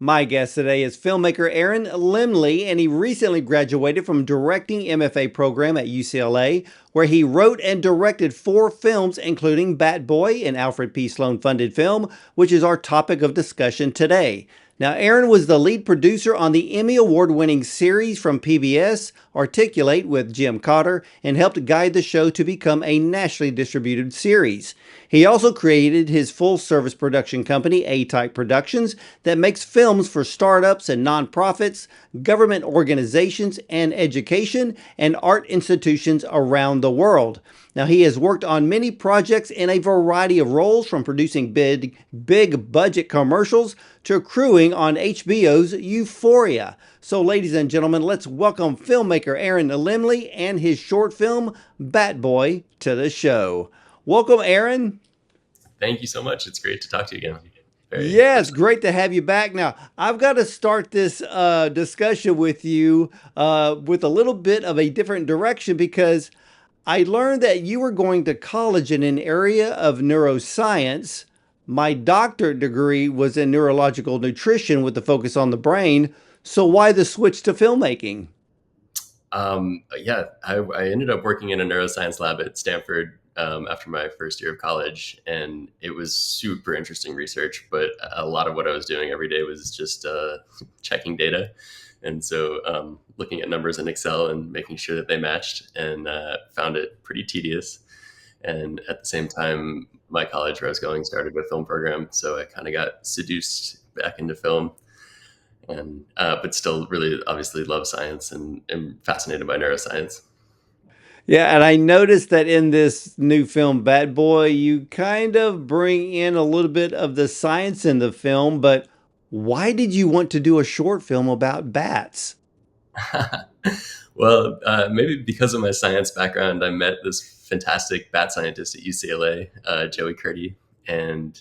My guest today is filmmaker Aaron Lemle, and he recently graduated from directing MFA program at UCLA, where he wrote and directed 4 films, including Bat Boy, an Alfred P. Sloan funded film, which is our topic of discussion today. Now, Aaron was the lead producer on the Emmy Award-winning series from PBS, Articulate with Jim Cotter, and helped guide the show to become a nationally distributed series. He also created his full-service production company, A-Type Productions, that makes films for startups and nonprofits, government organizations, and education and art institutions around the world. Now, he has worked on many projects in a variety of roles, from producing big budget commercials to crewing on HBO's Euphoria. So, ladies and gentlemen, let's welcome filmmaker Aaron Lemle and his short film, Bat Boy, to the show. Welcome, Aaron. Thank you so much. It's great to talk to you again. Yeah, it's great to have you back. Now, I've got to start this discussion with you with a little bit of a different direction, because I learned that you were going to college in an area of neuroscience. My doctorate degree was in neurological nutrition with the focus on the brain. So why the switch to filmmaking? I ended up working in a neuroscience lab at Stanford after my first year of college, and it was super interesting research. But a lot of what I was doing every day was just checking data, and so looking at numbers in Excel and making sure that they matched, and found it pretty tedious. And at the same time, my college where I was going started with film program, so I kind of got seduced back into film, and but still really obviously love science and am fascinated by neuroscience. Yeah, and I noticed that in this new film, Bad Boy, you kind of bring in a little bit of the science in the film, but why did you want to do a short film about bats? Well, maybe because of my science background, I met this fantastic bat scientist at UCLA, Joey Curdy, and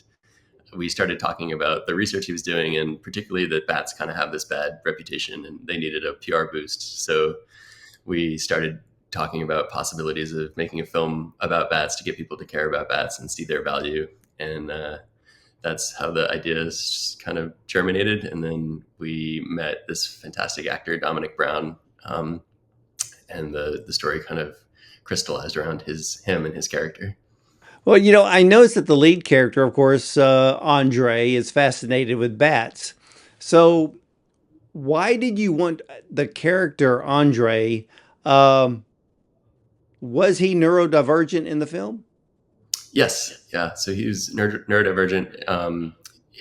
we started talking about the research he was doing, and particularly that bats kind of have this bad reputation and they needed a PR boost. So we started talking about possibilities of making a film about bats to get people to care about bats and see their value. And that's how the ideas kind of germinated. And then we met this fantastic actor, Domonique Brown, and the story kind of crystallized around him and his character. Well, I noticed that the lead character, of course, Andre, is fascinated with bats. So why did you want the character Andre? Um, was he neurodivergent in the film? Yes, yeah. So he was neurodivergent,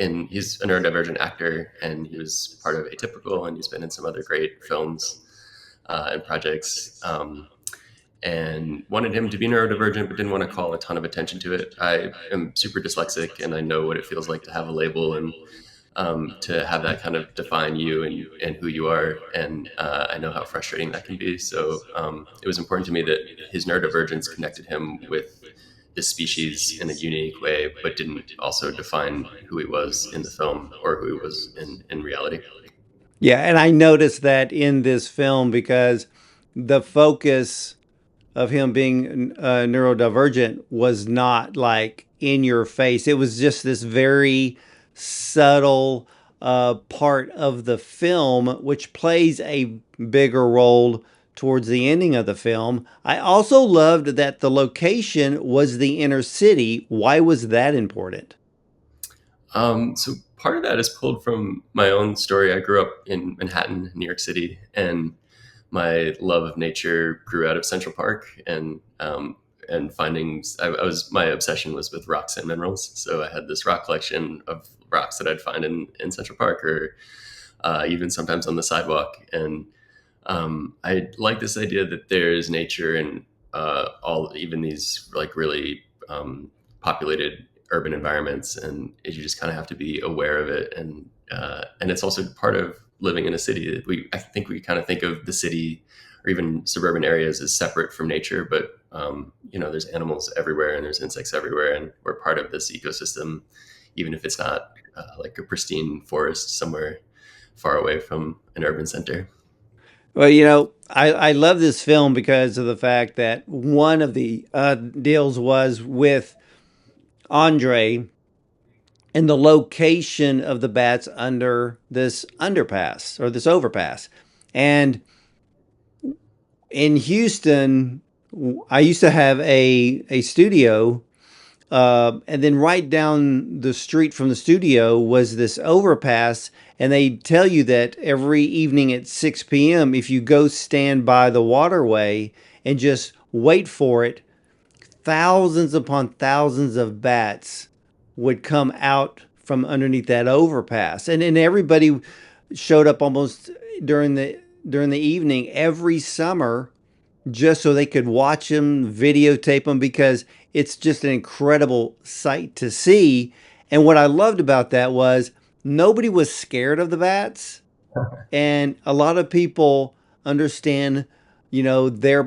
and he's a neurodivergent actor, and he was part of Atypical, and he's been in some other great films and projects. And wanted him to be neurodivergent, but didn't want to call a ton of attention to it. I am super dyslexic, and I know what it feels like to have a label and to have that kind of define you and who you are. And I know how frustrating that can be. So it was important to me that his neurodivergence connected him with this species in a unique way, but didn't also define who he was in the film or who he was in reality. Yeah, and I noticed that in this film because the focus of him being neurodivergent was not like in your face. It was just this very subtle part of the film, which plays a bigger role towards the ending of the film. I also loved that the location was the inner city. Why was that important? So part of that is pulled from my own story. I grew up in Manhattan, New York City, and my love of nature grew out of Central Park and finding my obsession was with rocks and minerals. So I had this rock collection of rocks that I'd find in Central Park or even sometimes on the sidewalk. And I like this idea that there's nature in all even these like really populated urban environments, and you just kind of have to be aware of it. And it's also part of living in a city. I think we kind of think of the city or even suburban areas as separate from nature, but there's animals everywhere and there's insects everywhere, and we're part of this ecosystem, even if it's not like a pristine forest somewhere far away from an urban center. Well, I love this film because of the fact that one of the deals was with Andre and the location of the bats under this underpass or this overpass. And in Houston, I used to have a studio, and then right down the street from the studio was this overpass. And they tell you that every evening at 6 p.m., if you go stand by the waterway and just wait for it, thousands upon thousands of bats would come out from underneath that overpass. And everybody showed up almost during the evening every summer just so they could watch them, videotape them, because it's just an incredible sight to see. And what I loved about that was nobody was scared of the bats, and a lot of people understand, their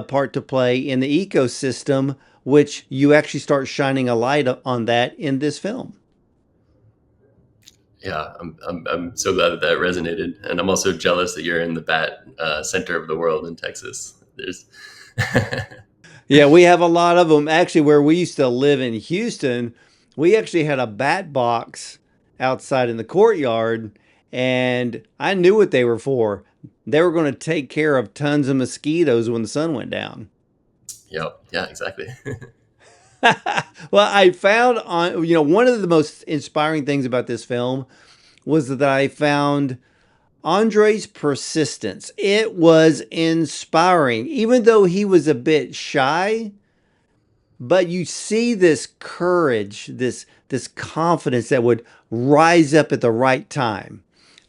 part to play in the ecosystem, which you actually start shining a light on that in this film. Yeah, I'm so glad that that resonated, and I'm also jealous that you're in the bat center of the world in Texas. There's Yeah, we have a lot of them. Actually, where we used to live in Houston, we actually had a bat box outside in the courtyard, and I knew what they were for. They were going to take care of tons of mosquitoes when the sun went down. Yep, yeah, exactly. Well, I found one of the most inspiring things about this film was that I found Andre's persistence. It was inspiring, even though he was a bit shy. But you see this courage, this confidence that would rise up at the right time.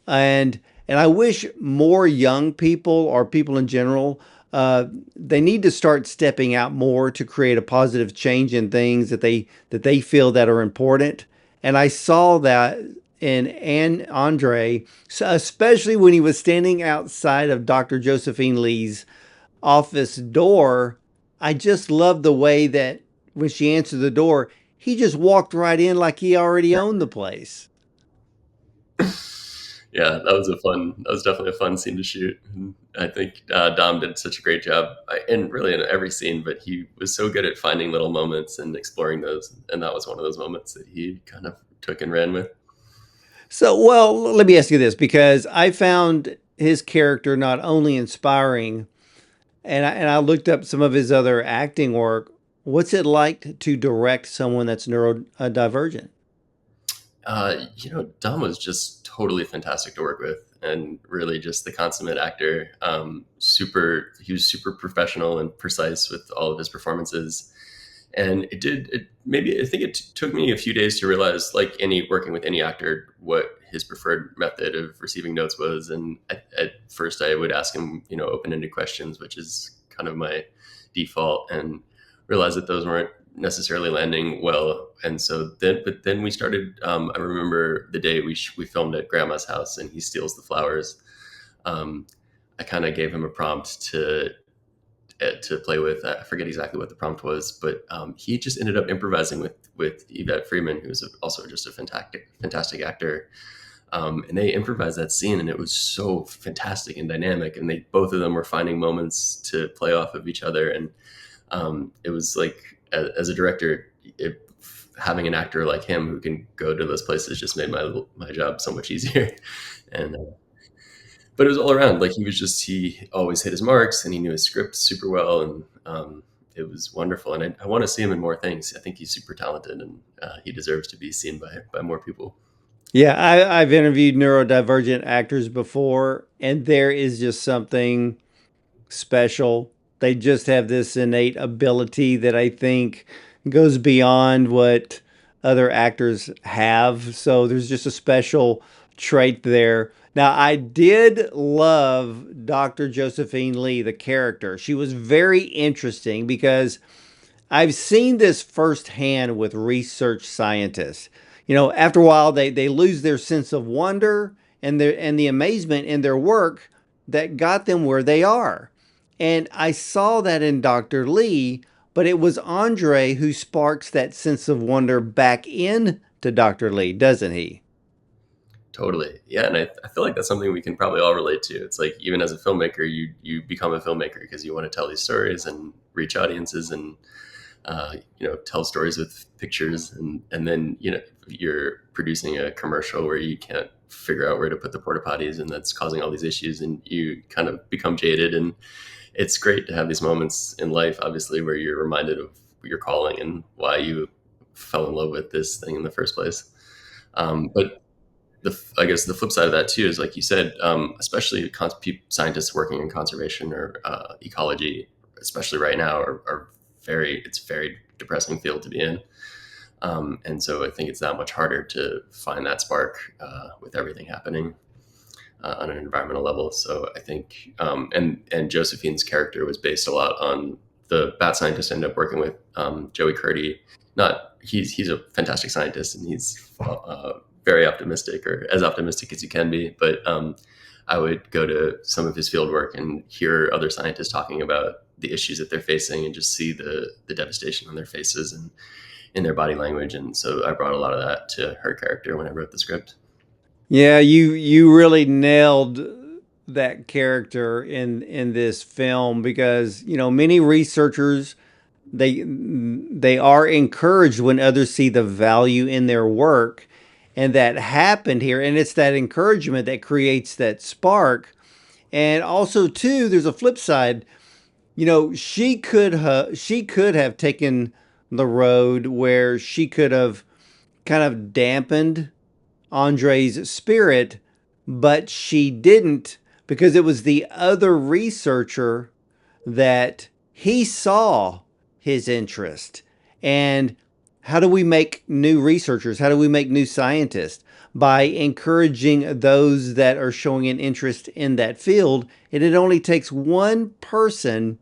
And I wish more young people or people in general, they need to start stepping out more to create a positive change in things that they feel that are important. And I saw that in Andre, especially when he was standing outside of Dr. Josephine Lee's office door. I just loved the way that when she answered the door, he just walked right in like he already owned the place. Yeah, that was definitely a fun scene to shoot. And I think Dom did such a great job, and really in every scene. But he was so good at finding little moments and exploring those, and that was one of those moments that he kind of took and ran with. So, well, let me ask you this, because I found his character not only inspiring, and I looked up some of his other acting work. What's it like to direct someone that's neurodivergent? Dom was just totally fantastic to work with, and really just the consummate actor. He was super professional and precise with all of his performances. And maybe, I think it took me a few days to realize, like any working with any actor, what his preferred method of receiving notes was. And at first I would ask him, open-ended questions, which is kind of my default, and realized that those weren't necessarily landing well. And so then we started. I remember the day we filmed at Grandma's house, and he steals the flowers. Um, I kind of gave him a prompt to play with. I forget exactly what the prompt was, but he just ended up improvising with Yvette Freeman, who's also just a fantastic actor. And they improvised that scene, and it was so fantastic and dynamic. And they both of them were finding moments to play off of each other, and it was like, as a director, having an actor like him who can go to those places just made my job so much easier. And but it was all around. Like, he always hit his marks, and he knew his script super well, and it was wonderful. And I want to see him in more things. I think he's super talented, and he deserves to be seen by more people. Yeah, I've interviewed neurodivergent actors before, and there is just something special. They just have this innate ability that I think goes beyond what other actors have. So there's just a special trait there. Now, I did love Dr. Josephine Lee, the character. She was very interesting because I've seen this firsthand with research scientists. After a while, they lose their sense of wonder and the amazement in their work that got them where they are. And I saw that in Dr. Lee, but it was Andre who sparks that sense of wonder back in to Dr. Lee, doesn't he? Totally. Yeah. And I feel like that's something we can probably all relate to. It's like, even as a filmmaker, you become a filmmaker because you want to tell these stories and reach audiences. And tell stories with pictures, and then you're producing a commercial where you can't figure out where to put the porta potties, and that's causing all these issues, and you kind of become jaded. And it's great to have these moments in life, obviously, where you're reminded of your calling and why you fell in love with this thing in the first place. But I guess the flip side of that too is, like you said, especially scientists working in conservation or ecology, especially right now, are it's a very depressing field to be in. And so I think it's that much harder to find that spark with everything happening on an environmental level. So I think, and Josephine's character was based a lot on the bat scientist I ended up working with, Joey Curdy. He's a fantastic scientist, and he's very optimistic, or as optimistic as you can be. But I would go to some of his field work and hear other scientists talking about the issues that they're facing, and just see the devastation on their faces and in their body language. And so I brought a lot of that to her character when I wrote the script. Yeah, you really nailed that character in this film, because many researchers, they are encouraged when others see the value in their work, and that happened here, and it's that encouragement that creates that spark. And also too, there's a flip side. She could have taken the road where she could have kind of dampened Andre's spirit, but she didn't, because it was the other researcher that he saw his interest. And how do we make new researchers? How do we make new scientists? By encouraging those that are showing an interest in that field. And it only takes one person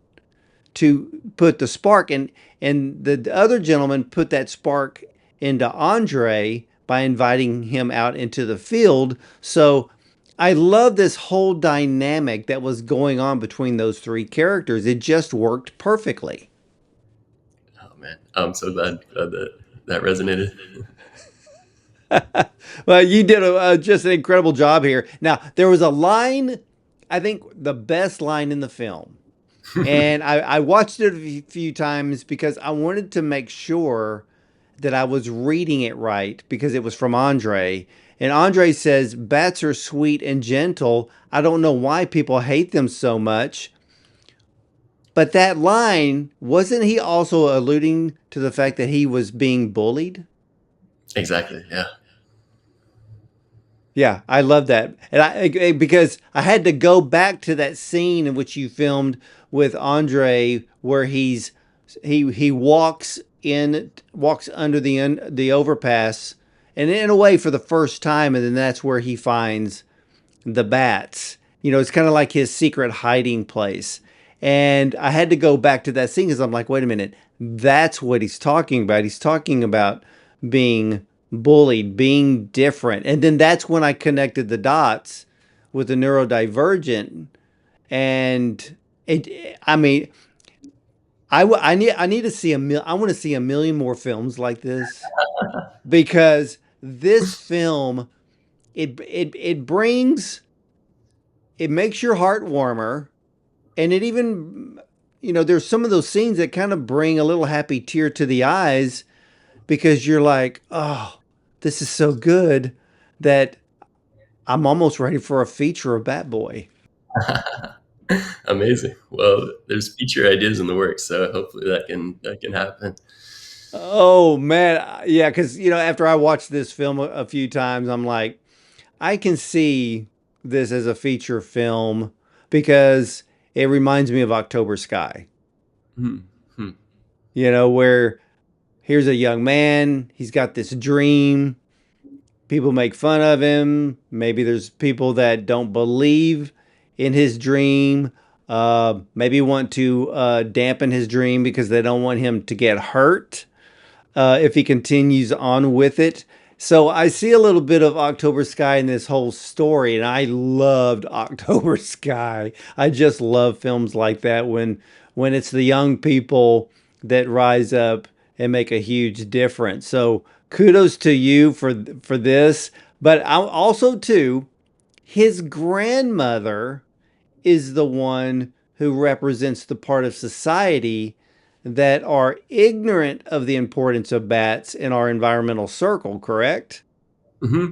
to put the spark, and the other gentleman put that spark into Andre by inviting him out into the field. So I love this whole dynamic that was going on between those three characters. It just worked perfectly. Oh man, I'm so glad that that resonated. Well, you did just an incredible job here. Now, there was a line, I think the best line in the film. And I watched it a few times because I wanted to make sure that I was reading it right, because it was from Andre. And Andre says, "Bats are sweet and gentle. I don't know why people hate them so much." But that line, wasn't he also alluding to the fact that he was being bullied? Exactly. Yeah. Yeah, I love that. And because I had to go back to that scene in which you filmed with Andre, where he walks under the overpass, and in a way for the first time, and then that's where he finds the bats. It's kind of like his secret hiding place. And I had to go back to that scene because I'm like, wait a minute, that's what he's talking about. He's talking about being bullied, being different. And then that's when I connected the dots with the neurodivergent. And I mean, I need to see I want to see a million more films like this, because this film, it brings, it makes your heart warmer. And it even, there's some of those scenes that kind of bring a little happy tear to the eyes, because you're like, oh, this is so good that I'm almost ready for a feature of Bat Boy. Amazing. Well, there's feature ideas in the works, so hopefully that can happen. Oh man, yeah, because after I watched this film a few times, I'm like, I can see this as a feature film, because it reminds me of October Sky. Hmm. Hmm. Where here's a young man, he's got this dream. People make fun of him. Maybe there's people that don't believe in his dream. Maybe want to dampen his dream because they don't want him to get hurt if he continues on with it. So I see a little bit of October Sky in this whole story, and I loved October Sky. I just love films like that, when it's the young people that rise up and make a huge difference. So kudos to you for this. But also too, his grandmother is the one who represents the part of society that are ignorant of the importance of bats in our environmental circle, correct? Hmm.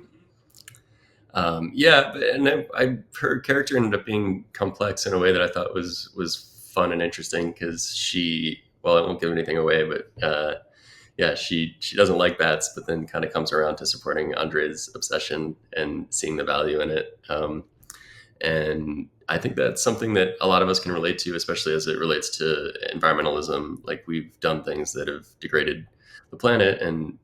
Yeah, and her character ended up being complex in a way that I thought was fun and interesting because well, I won't give anything away, but yeah, she doesn't like bats, but then kind of comes around to supporting Andre's obsession and seeing the value in it. And I think that's something that a lot of us can relate to, especially as it relates to environmentalism. Like we've done things that have degraded the planet, and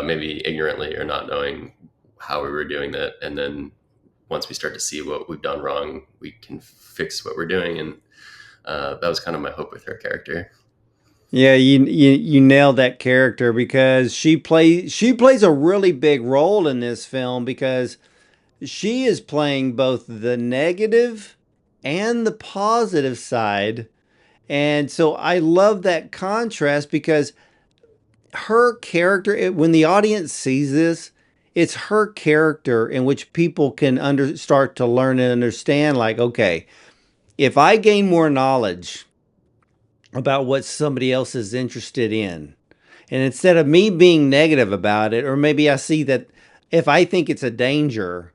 maybe ignorantly or not knowing how we were doing that. And then once we start to see what we've done wrong, we can fix what we're doing. And that was kind of my hope with her character. Yeah, you nailed that character because she plays a really big role in this film because she is playing both the negative and the positive side. And so I love that contrast because her character, when the audience sees this, it's her character in which people can start to learn and understand like, okay, if I gain more knowledge about what somebody else is interested in, and instead of me being negative about it, or maybe I see that if I think it's a danger,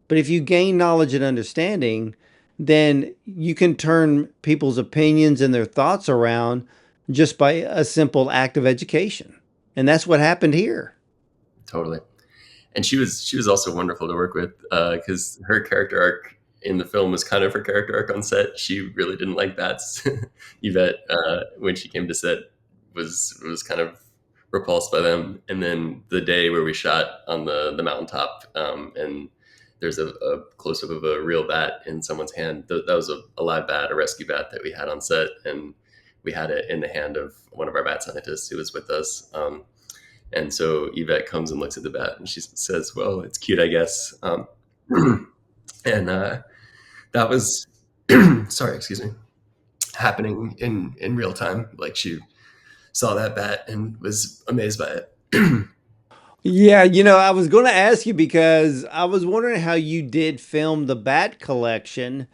but if you gain knowledge and understanding, then you can turn people's opinions and their thoughts around just by a simple act of education. And that's what happened here. Totally. And she was also wonderful to work with because her character arc in the film was kind of her character arc on set. She really didn't like bats. Yvette, when she came to set, was kind of repulsed by them. And then the day where we shot on the mountaintop, and there's a close up of a real bat in someone's hand. That was a live bat, a rescue bat that we had on set, and we had it in the hand of one of our bat scientists who was with us. And so Yvette comes and looks at the bat and she says, "Well, it's cute, I guess." And that was, sorry, excuse me, happening in real time. Like she saw that bat and was amazed by it. Yeah, I was going to ask you because I was wondering how you did film the bat collection,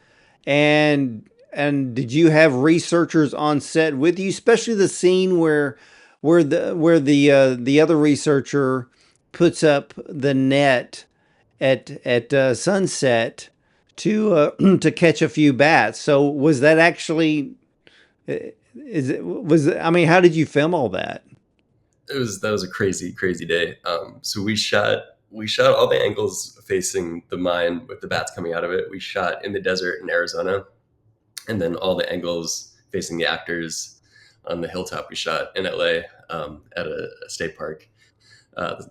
and did you have researchers on set with you, especially the scene where the other researcher puts up the net at sunset to catch a few bats. So was that actually is it was I mean, how did you film all that? That was a crazy crazy day. So we shot all the angles facing the mine with the bats coming out of it. We shot in the desert in Arizona, and then all the angles facing the actors on the hilltop we shot in LA, at a state park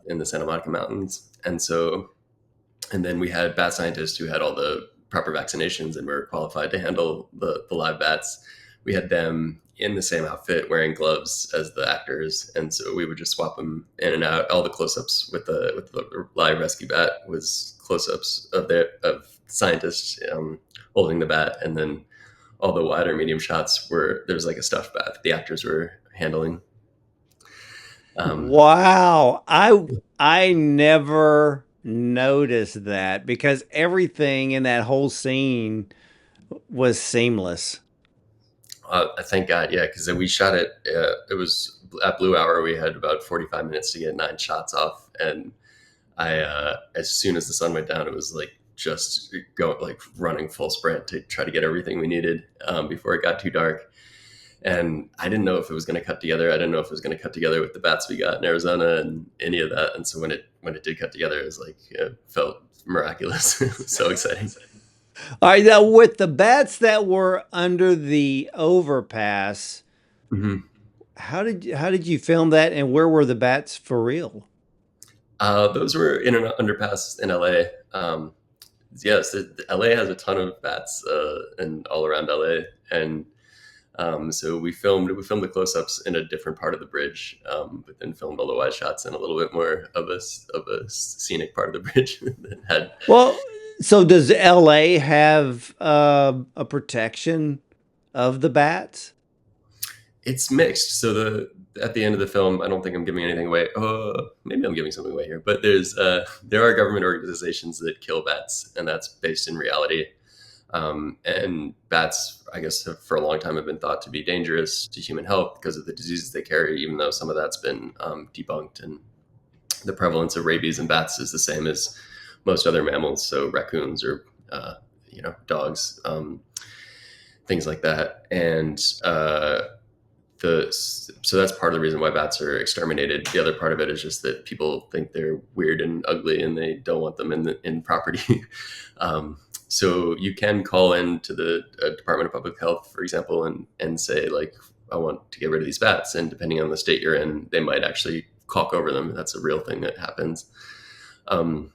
in the Santa Monica Mountains. And then we had bat scientists who had all the proper vaccinations and were qualified to handle the live bats. We had them in the same outfit wearing gloves as the actors, and so we would just swap them in and out. All the close-ups with the live rescue bat was close-ups of scientists holding the bat, and then all the wider medium shots were there was like a stuffed bat that the actors were handling. um, Wow. I never noticed that because everything in that whole scene was seamless. Thank God, yeah, because we shot it. It was at Blue Hour. We had about 45 minutes to get 9 shots off, and as soon as the sun went down, it was like just go like running full sprint to try to get everything we needed before it got too dark. And I didn't know if it was going to cut together. I didn't know if it was going to cut together with the bats we got in Arizona and any of that. And so when it did cut together, it was like it felt miraculous. It was so exciting. All right, now with the bats that were under the overpass, Hmm. how did you film that and where were the bats for real? Those were in an underpass in LA. Yes, LA has a ton of bats and all around LA, and so we filmed the close-ups in a different part of the bridge, but then filmed all the wide shots in a little bit more of a scenic part of the bridge that had. Well, so does LA have a protection of the bats? It's mixed. So at the end of the film, I don't think I'm giving anything away. Maybe I'm giving something away here, but there are government organizations that kill bats, and that's based in reality. And bats, I guess, for a long time have been thought to be dangerous to human health because of the diseases they carry, even though some of that's been debunked. And the prevalence of rabies in bats is the same as most other mammals, so raccoons or dogs, things like that. And so that's part of the reason why bats are exterminated. The other part of it is just that people think they're weird and ugly, and they don't want them in property. So you can call in to the Department of Public Health, for example, and say, like, I want to get rid of these bats, and depending on the state you're in, they might actually caulk over them. That's a real thing that happens. Um,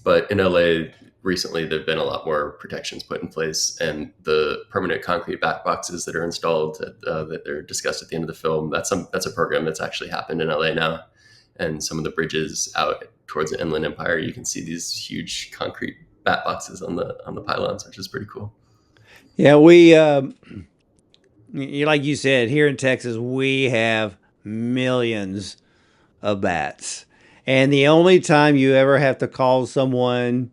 but in LA recently, there've been a lot more protections put in place, and the permanent concrete bat boxes that are installed that are discussed at the end of the film. That's a program that's actually happened in LA now, and some of the bridges out towards the Inland Empire, you can see these huge concrete bat boxes on the pylons, which is pretty cool. Yeah, like you said, here in Texas, we have millions of bats. And the only time you ever have to call someone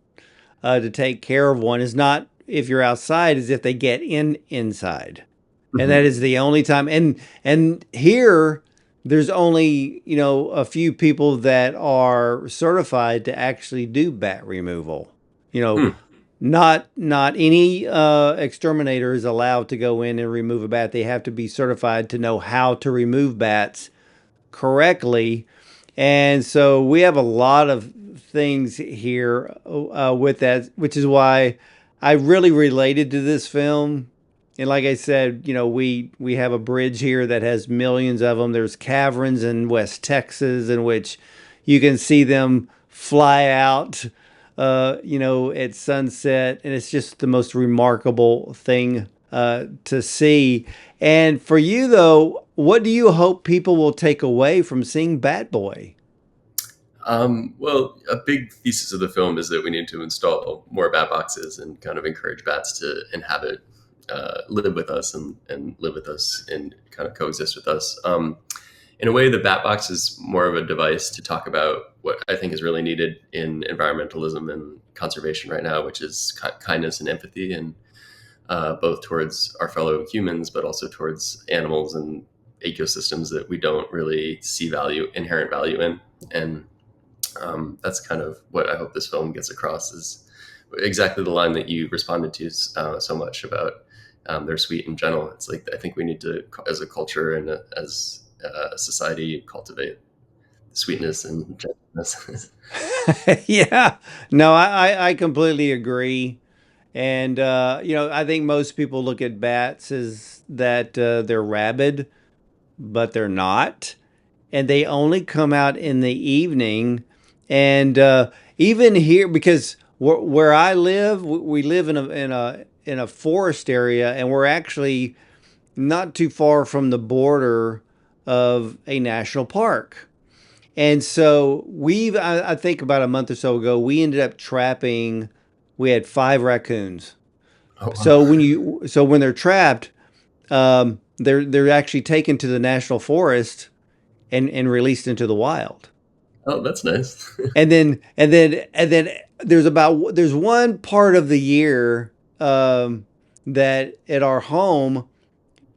to take care of one is not if you're outside, is if they get inside. And that Mhm. is the only time. And here there's only, a few people that are certified to actually do bat removal. You know, Hmm. not any exterminator is allowed to go in and remove a bat. They have to be certified to know how to remove bats correctly. And so we have a lot of things here with that, which is why I really related to this film. And like I said, we have a bridge here that has millions of them. There's caverns in West Texas in which you can see them fly out, at sunset, and it's just the most remarkable thing to see. And for you, though, what do you hope people will take away from seeing Bat Boy? Well, a big thesis of the film is that we need to install more bat boxes and kind of encourage bats to inhabit, live with us, and live with us and kind of coexist with us. In a way, the bat box is more of a device to talk about what I think is really needed in environmentalism and conservation right now, which is kindness and empathy, and both towards our fellow humans, but also towards animals and ecosystems that we don't really see inherent value in. And that's kind of what I hope this film gets across, is exactly the line that you responded to so much about. They're sweet and gentle. It's like, I think we need to, as a culture and as a society, cultivate sweetness and gentleness. Yeah, no, I completely agree. And, I think most people look at bats as that they're rabid, but they're not. And they only come out in the evening. And even here, because where I live, we live in a forest area, and we're actually not too far from the border of a national park. And so I think about a month or so ago, we ended up trapping. We had 5 raccoons. Oh, wow. So when they're trapped, they're actually taken to the national forest and released into the wild. Oh, that's nice. And then there's one part of the year that at our home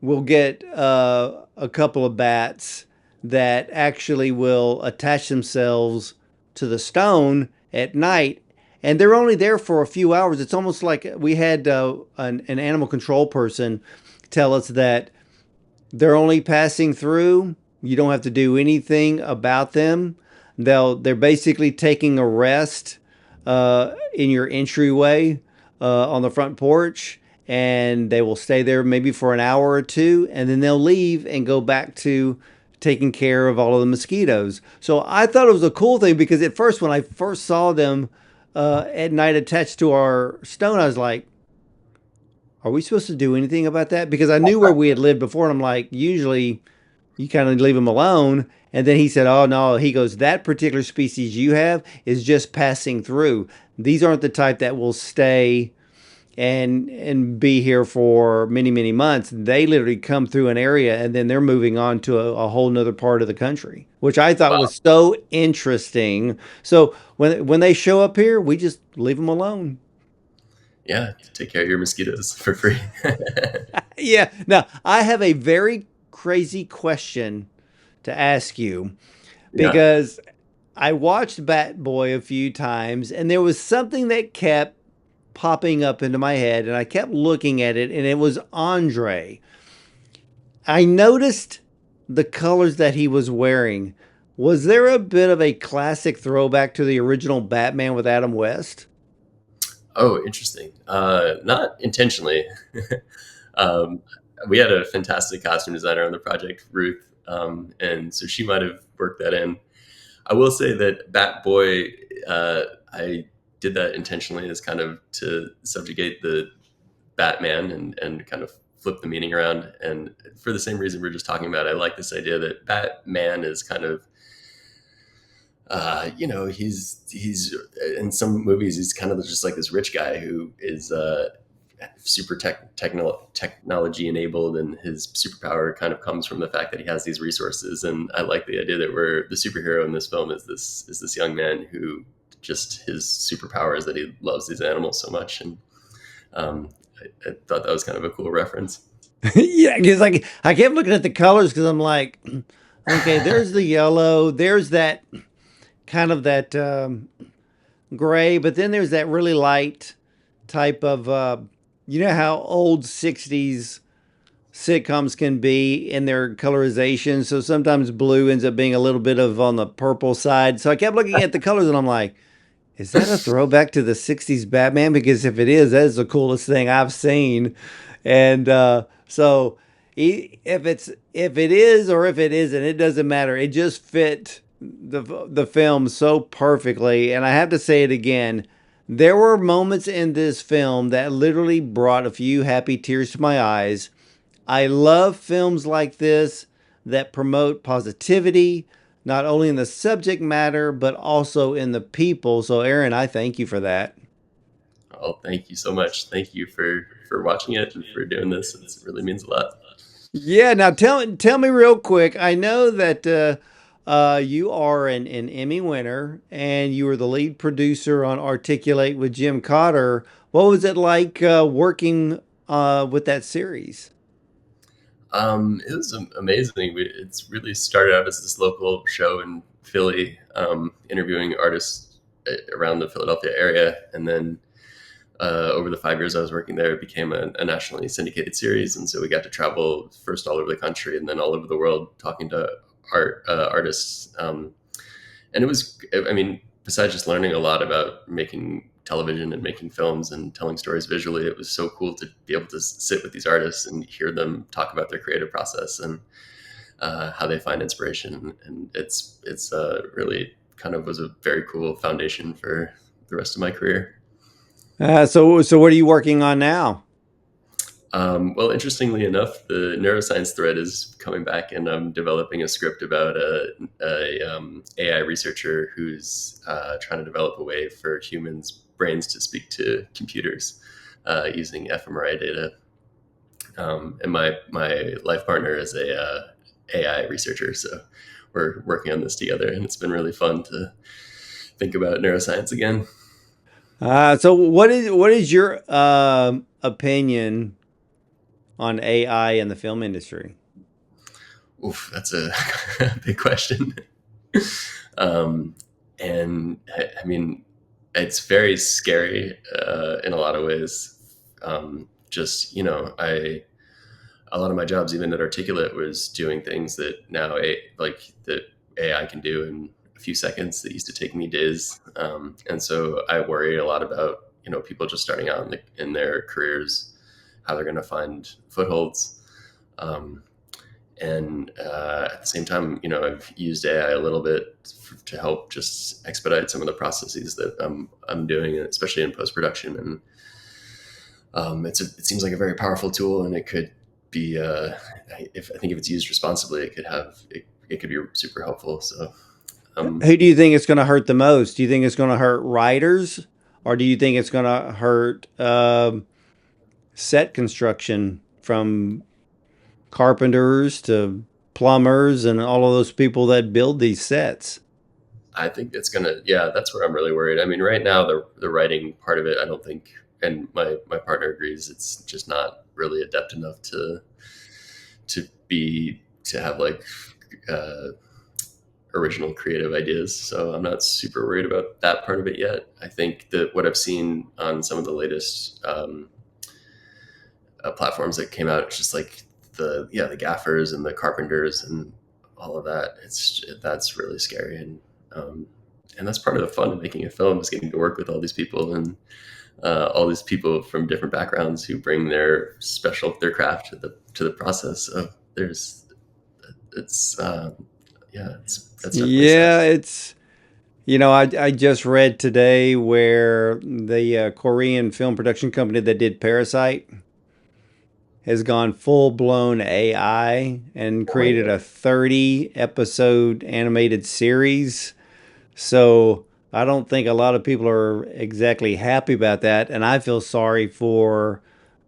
we'll get a couple of bats that actually will attach themselves to the stone at night, and they're only there for a few hours. It's almost like we had an animal control person tell us that they're only passing through. You don't have to do anything about them. They're basically taking a rest in your entryway on the front porch, and they will stay there maybe for an hour or two, and then they'll leave and go back to taking care of all of the mosquitoes. So I thought it was a cool thing because at first, when I first saw them at night attached to our stone, I was like, are we supposed to do anything about that? Because I knew where we had lived before, and I'm like, usually you kind of leave them alone. And then he said, oh, no. He goes, that particular species you have is just passing through. These aren't the type that will stay and be here for many, many months. They literally come through an area and then they're moving on to a whole nother part of the country, which I thought Wow. was so interesting. So when they show up here, we just leave them alone. Yeah, take care of your mosquitoes for free. Yeah. Now, I have a very crazy question to ask you Yeah. because I watched Bat Boy a few times and there was something that kept popping up into my head and I kept looking at it and it was Andre. I noticed the colors that he was wearing. Was there a bit of a classic throwback to the original Batman with Adam West? Oh, interesting. Not intentionally. um, we had a fantastic costume designer on the project, Ruth, and so she might have worked that in. I will say that Bat Boy, I did that intentionally as kind of to subjugate the Batman and kind of flip the meaning around. And for the same reason we are just talking about, I like this idea that Batman is kind of he's in some movies he's kind of just like this rich guy who is super technology enabled, and his superpower kind of comes from the fact that he has these resources. And I like the idea that we're the superhero in this film is this young man who just his superpower is that he loves these animals so much. And I thought that was kind of a cool reference. Yeah, because like I kept looking at the colors because I'm like, okay, there's the yellow, there's that kind of that gray, but then there's that really light type of, you know how old '60s sitcoms can be in their colorization. So sometimes blue ends up being a little bit of on the purple side. So I kept looking at the colors and I'm like, is that a throwback to the '60s Batman? Because if it is, that is the coolest thing I've seen. And so if it is or if it isn't, it doesn't matter. It just fit the film so perfectly. And I have to say it again. There were moments in this film that literally brought a few happy tears to my eyes. I love films like this that promote positivity, not only in the subject matter, but also in the people. So, Aaron, I thank you for that. Oh, thank you so much. Thank you for watching it and for doing this. It really means a lot. Yeah, now tell me real quick. I know that you are an Emmy winner and you were the lead producer on Articulate with Jim Cotter. What was it like working with that series? It was amazing. It's really started out as this local show in Philly, interviewing artists around the Philadelphia area, and then over the 5 years I was working there, it became a nationally syndicated series. And so we got to travel first all over the country and then all over the world talking to artists. And it was, I mean, besides just learning a lot about making television and making films and telling stories visually, it was so cool to be able to sit with these artists and hear them talk about their creative process and how they find inspiration. And it's really kind of was a very cool foundation for the rest of my career. So what are you working on now? Well, interestingly enough, the neuroscience thread is coming back, and I'm developing a script about a AI researcher who's trying to develop a way for humans' brains to speak to computers using fMRI data. And my life partner is a AI researcher, so we're working on this together, and it's been really fun to think about neuroscience again. So what is your opinion on AI in the film industry? Oof, that's a big question. um, and I mean, it's very scary in a lot of ways. Just a lot of my jobs, even at Articulate, was doing things that now like that AI can do in a few seconds that used to take me days. And so I worry a lot about people just starting out in their careers, how they're going to find footholds. Um, and at the same time, I've used AI a little bit to help just expedite some of the processes that I'm doing, especially in post production. And it seems like a very powerful tool, and it could be, if I think if it's used responsibly, it could be super helpful. So um, Who do you think it's going to hurt the most? Do you think it's going to hurt writers, or do you think it's going to hurt set construction from carpenters to plumbers and all of those people that build these sets? I think it's gonna, yeah, that's where I'm really worried. I mean, right now the writing part of it, I don't think and my partner agrees, it's just not really adept enough to have like uh, original creative ideas. So I'm not super worried about that part of it yet. I think that what I've seen on some of the latest platforms that came out, it's just like the gaffers and the carpenters and all of that. That's really scary, and that's part of the fun of making a film, is getting to work with all these people, and all these people from different backgrounds who bring their craft to the process. Of there's it's yeah, that's definitely sad. Yeah, it's, I just read today where the Korean film production company that did Parasite has gone full blown AI and Oh my created god. a 30 episode animated series. So I don't think a lot of people are exactly happy about that. And I feel sorry for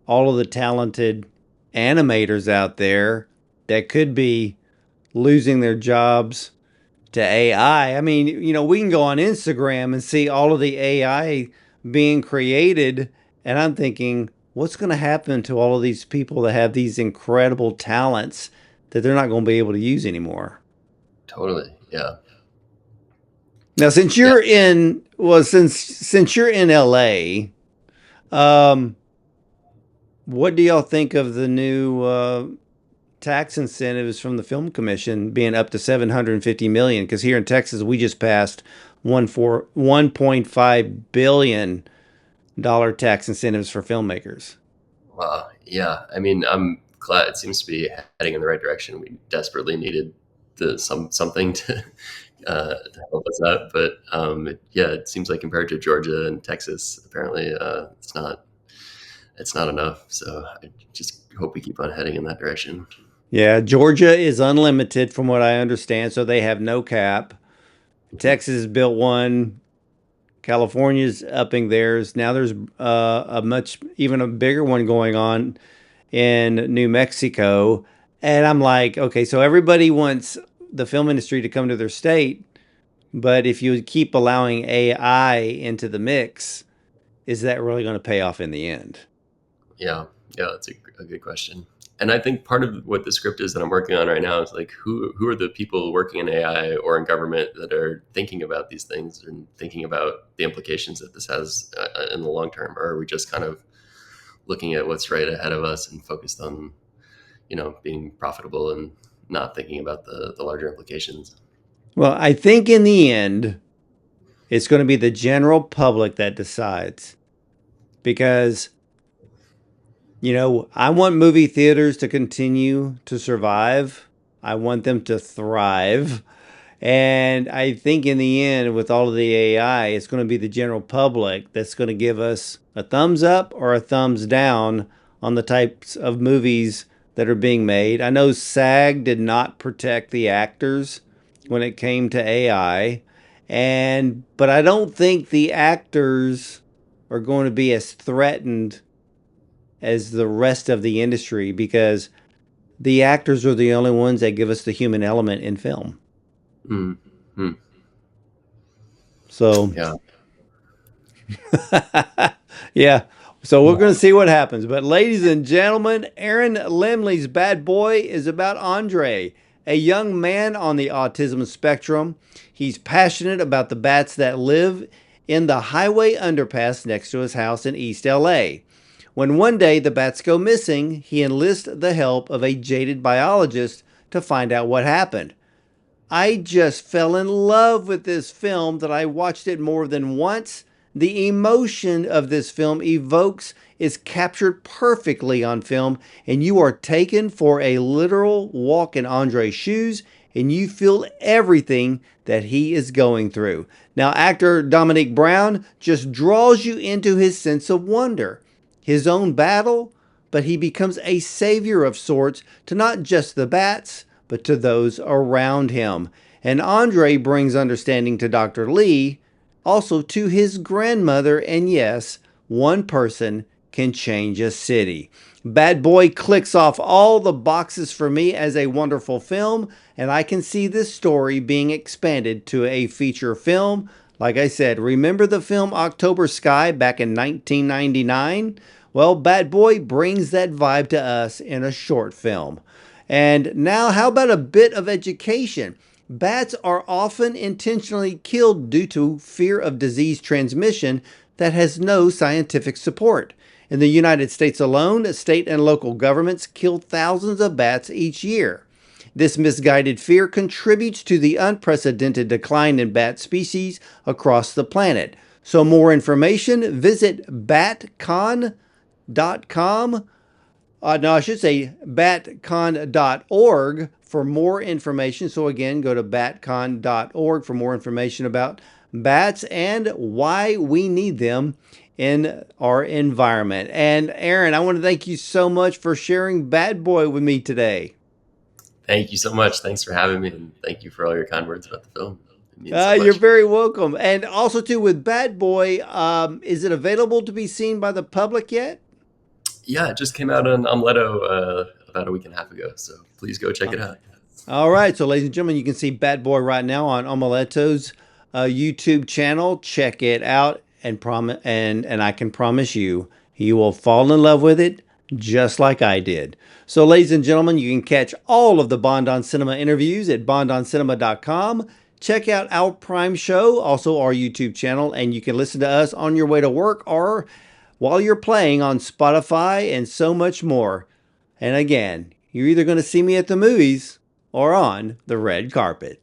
all of the talented animators out there that could be losing their jobs to AI. I mean, we can go on Instagram and see all of the AI being created, and I'm thinking, what's going to happen to all of these people that have these incredible talents that they're not going to be able to use anymore? Totally. Yeah. Now, Yeah. since you're in LA, um, what do y'all think of the new tax incentives from the film commission being up to 750 million? Because here in Texas we just passed 1.5 billion dollar tax incentives for filmmakers. Wow. Yeah. I mean, I'm glad it seems to be heading in the right direction. We desperately needed something to help us out, but yeah, it seems like compared to Georgia and Texas, apparently it's not enough. So I just hope we keep on heading in that direction. Yeah, Georgia is unlimited from what I understand, so they have no cap. Mhm. Texas built one. California's upping theirs. Now there's a much even a bigger one going on in New Mexico. And I'm like, okay, so everybody wants the film industry to come to their state, but if you keep allowing AI into the mix, is that really going to pay off in the end? Yeah, yeah, that's a good question. And I think part of what the script is that I'm working on right now is like who are the people working in AI or in government that are thinking about these things and thinking about the implications that this has in the long term, or are we just kind of looking at what's right ahead of us and focused on being profitable and not thinking about the larger implications? Well, I think in the end, it's going to be the general public that decides because, I want movie theaters to continue to survive. I want them to thrive. And I think in the end, with all of the AI, it's going to be the general public that's going to give us a thumbs up or a thumbs down on the types of movies that are being made. I know SAG did not protect the actors when it came to AI, but I don't think the actors are going to be as threatened as the rest of the industry because the actors are the only ones that give us the human element in film. Mm. Hmm. So Yeah. yeah. So we're going to see what happens. But ladies and gentlemen, Aaron Lemley's Bad Boy is about Andre, a young man on the autism spectrum. He's passionate about the bats that live in the highway underpass next to his house in East LA. When one day the bats go missing, he enlists the help of a jaded biologist to find out what happened. I just fell in love with this film that I watched it more than once. The emotion of this film evokes is captured perfectly on film, and you are taken for a literal walk in Andre's shoes, and you feel everything that he is going through. Now, actor Domonique Brown just draws you into his sense of wonder, his own battle, but he becomes a savior of sorts to not just the bats, but to those around him. And Andre brings understanding to Dr. Lee, also to his grandmother, and yes, one person can change a city. Bad Boy clicks off all the boxes for me as a wonderful film, and I can see this story being expanded to a feature film Like I said, remember the film October Sky back in 1999? Well, Bat Boy brings that vibe to us in a short film. And now, how about a bit of education? Bats are often intentionally killed due to fear of disease transmission that has no scientific support. In the United States alone, state and local governments kill thousands of bats each year. This misguided fear contributes to the unprecedented decline in bat species across the planet. So, more information, visit batcon.com. No, I should say batcon.org for more information. So, again, go to batcon.org for more information about bats and why we need them in our environment. And Aaron, I want to thank you so much for sharing Bad Boy with me today. Thank you so much. Thanks for having me, and thank you for all your kind words about the film. It means so You're much. very welcome. And also, too, with Bad Boy, is it available to be seen by the public yet? Yeah, it just came out on Amleto about a week and a half ago, so please go check it out. All right. So, ladies and gentlemen, you can see Bad Boy right now on Omeleto's YouTube channel. Check it out, and I can promise you, you will fall in love with it just like I did. So, ladies and gentlemen, you can catch all of the Bond on Cinema interviews at bondoncinema.com. Check out our Prime show, also our YouTube channel, and you can listen to us on your way to work or while you're playing on Spotify and so much more. And again, you're either going to see me at the movies or on the red carpet.